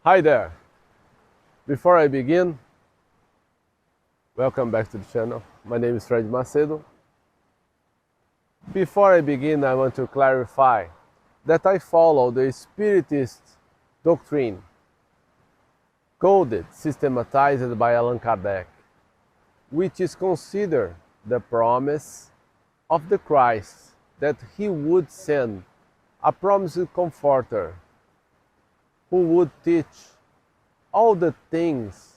Hi there! Before I begin, welcome back to the channel. My name is Fred Macedo. Before I begin, I want to clarify that I follow the Spiritist doctrine, coded, systematized by Allan Kardec, which is considered the promise of the Christ that he would send a promised comforter who would teach all the things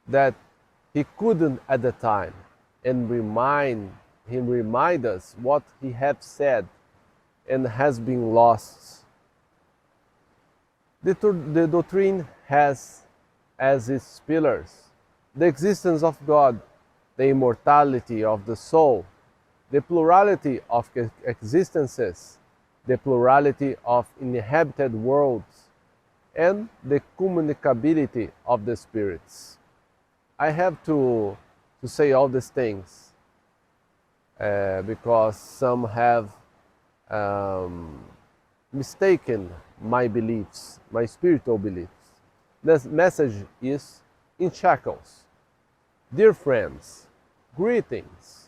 that he couldn't at the time and remind us what he had said and has been lost. The doctrine has as its pillars the existence of God, the immortality of the soul, the plurality of existences, the plurality of inhabited worlds, and the communicability of the spirits. I have to say all these things because some have mistaken my beliefs, my spiritual beliefs. The message is in shackles. Dear friends, greetings.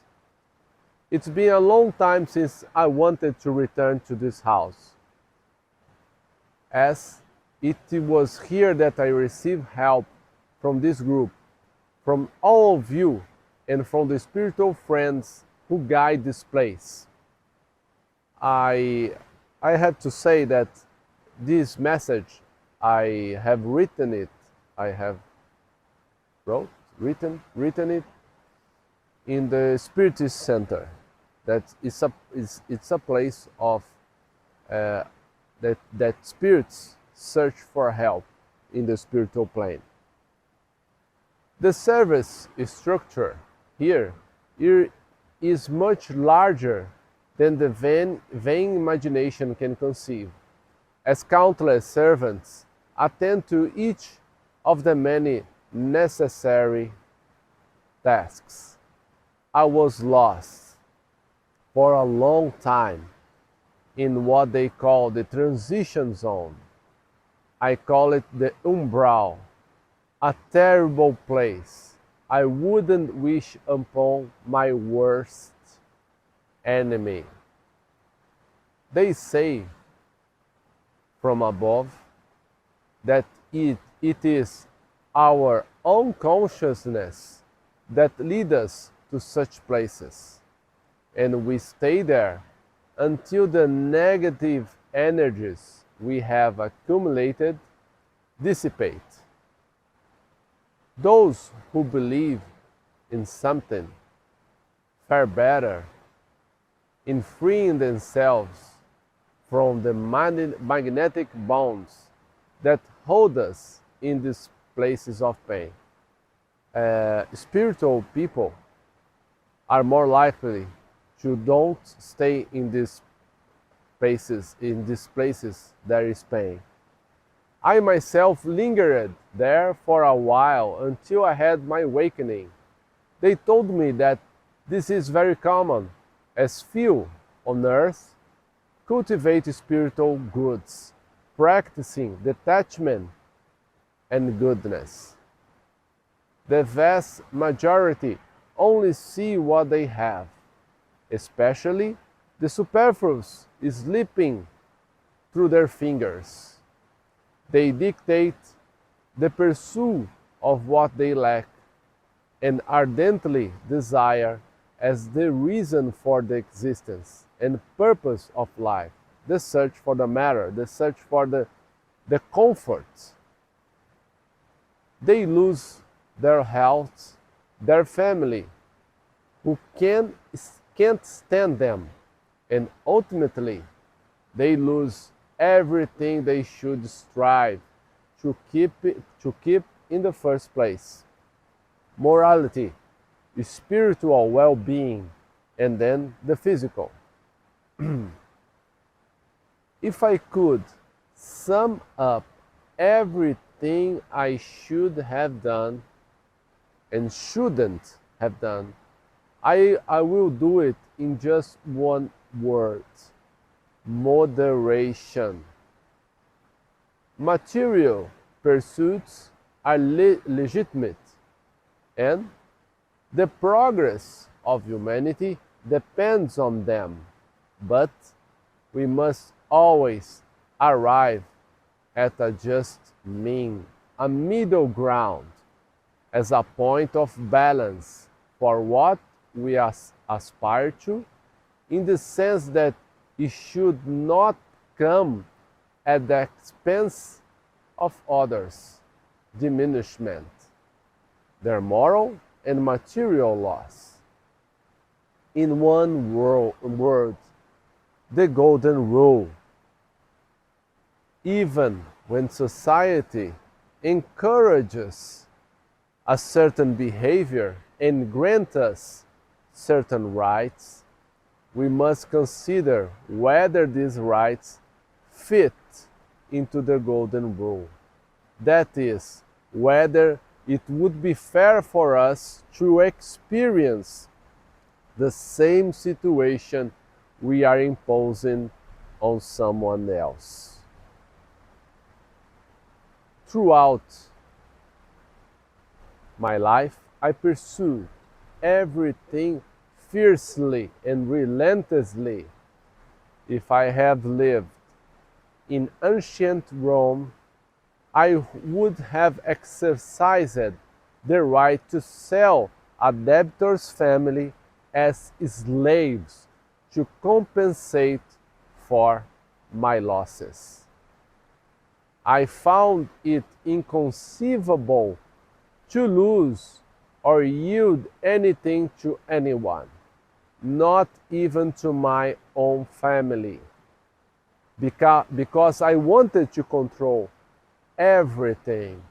It's been a long time since I wanted to return to this house, as it was here that I received help from this group, from all of you, and from the spiritual friends who guide this place. I have to say that this message, I have written it, I have written it in the Spiritist Center. That it's a place of that spirits search for help in the spiritual plane. The service structure here is much larger than the vain imagination can conceive, as countless servants attend to each of the many necessary tasks. I was lost for a long time in what they call the transition zone. I call it the umbral, a terrible place I wouldn't wish upon my worst enemy. They say from above that it is our own consciousness that leads us to such places, and we stay there until the negative energies we have accumulated dissipate. Those who believe in something far better, in freeing themselves from the magnetic bonds that hold us in these places of pain. Spiritual people are more likely to don't stay in these places there is pain. I myself lingered there for a while until I had my awakening. They told me that this is very common, as few on earth cultivate spiritual goods, practicing detachment and goodness. The vast majority only see what they have, especially the superfluous slipping through their fingers. They dictate the pursuit of what they lack and ardently desire as the reason for the existence and purpose of life, the search for the matter, the search for the comfort. They lose their health, their family, who can't stand them, and ultimately they lose everything they should strive to keep in the first place: morality, spiritual well-being, and then the physical. If I could sum up everything I should have done and shouldn't have done, I will do it in just one word: moderation. Material pursuits are legitimate, and the progress of humanity depends on them, but we must always arrive at a just mean, a middle ground, as a point of balance for what we aspire to, in the sense that it should not come at the expense of others' diminishment, their moral and material loss. In one word, the golden rule. Even when society encourages a certain behavior and grants us certain rights, we must consider whether these rights fit into the golden rule. That is, whether it would be fair for us to experience the same situation we are imposing on someone else. Throughout my life, I pursued everything fiercely and relentlessly. If I have lived in ancient Rome, I would have exercised the right to sell a debtor's family as slaves to compensate for my losses. I found it inconceivable to lose or yield anything to anyone, not even to my own family, because I wanted to control everything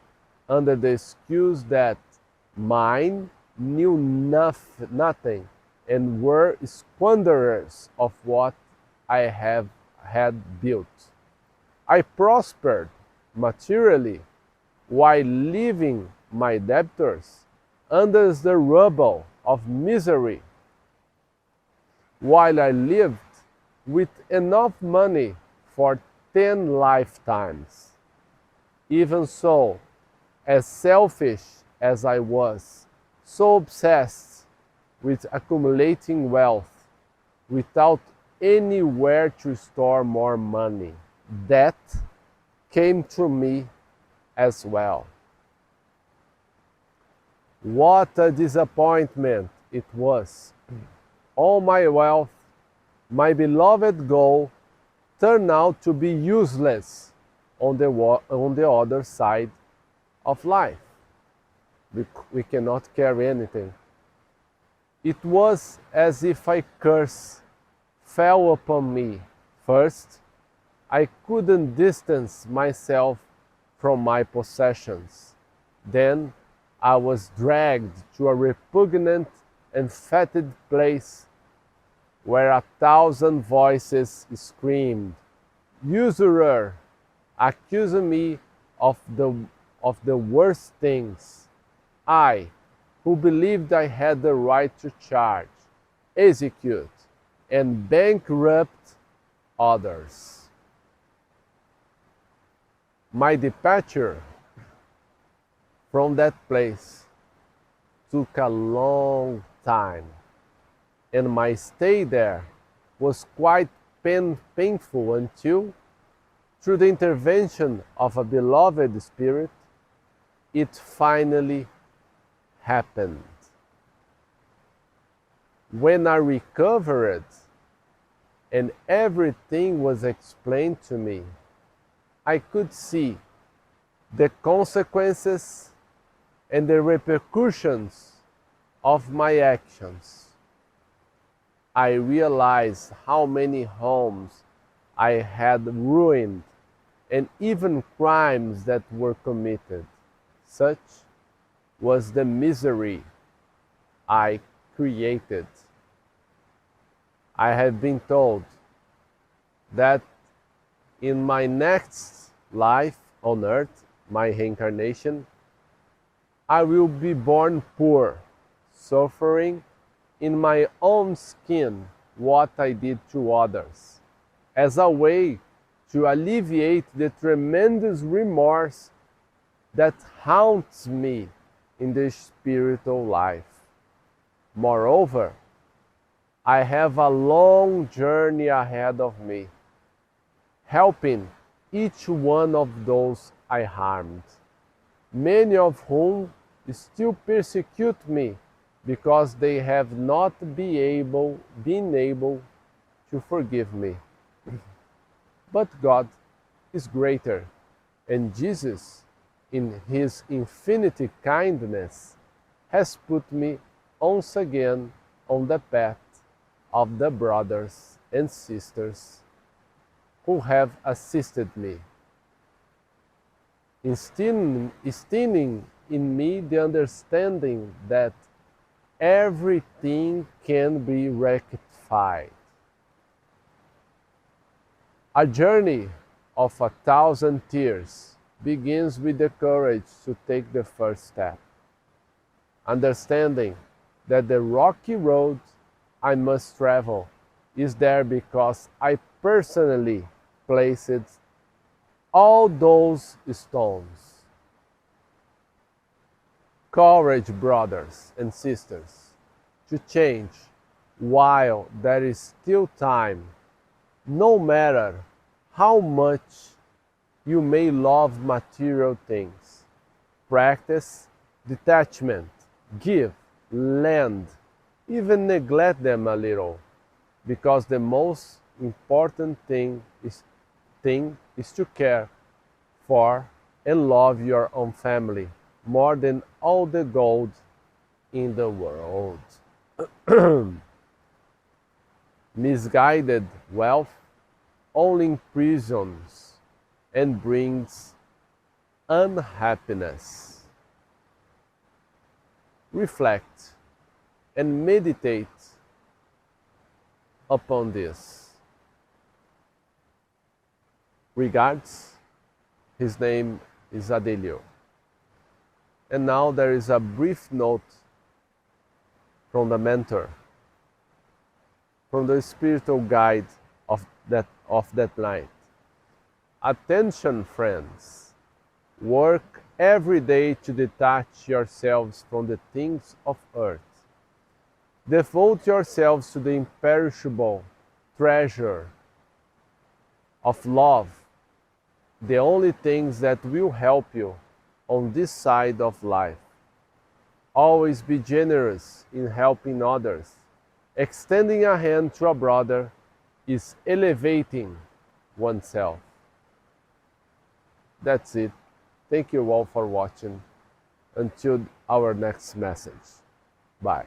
under the excuse that mine knew nothing and were squanderers of what I had built. I prospered materially while leaving my debtors under the rubble of misery, while I lived with enough money for 10 lifetimes. Even so, as selfish as I was, so obsessed with accumulating wealth without anywhere to store more money, debt came to me as well. What a disappointment it was. All my wealth, my beloved goal, turned out to be useless on the other side of life. We cannot carry anything. It was as if a curse fell upon me. First, I couldn't distance myself from my possessions. Then, I was dragged to a repugnant and fetid place where 1,000 voices screamed, "Usurer!" accusing me of the worst things. I, who believed I had the right to charge, execute, and bankrupt others. My departure from that place took a long time, and my stay there was quite painful until, through the intervention of a beloved spirit, it finally happened. When I recovered and everything was explained to me, I could see the consequences and the repercussions of my actions. I realized how many homes I had ruined and even crimes that were committed. Such was the misery I created. I have been told that in my next life on earth, my reincarnation, I will be born poor, suffering in my own skin what I did to others, as a way to alleviate the tremendous remorse that haunts me in the spiritual life. Moreover, I have a long journey ahead of me, helping each one of those I harmed, many of whom still persecute me because they have not been able to forgive me. But God is greater, and Jesus, in his infinite kindness, has put me once again on the path of the brothers and sisters who have assisted me, instilling in me the understanding that everything can be rectified. A journey of 1,000 tears begins with the courage to take the first step, understanding that the rocky road I must travel is there because I personally placed all those stones. Courage, brothers and sisters, to change while there is still time, no matter how much you may love material things. Practice detachment, give, lend, even neglect them a little, because the most important thing is to care for and love your own family more than all the gold in the world. Misguided wealth only imprisons and brings unhappiness. Reflect and meditate upon this. Regards, his name is Adelio. And now there is a brief note from the mentor, from the spiritual guide of that night. Attention, friends. Work every day to detach yourselves from the things of earth. Devote yourselves to the imperishable treasure of love, the only things that will help you on this side of life. Always be generous in helping others. Extending a hand to a brother is elevating oneself. That's it. Thank you all for watching. Until our next message. Bye.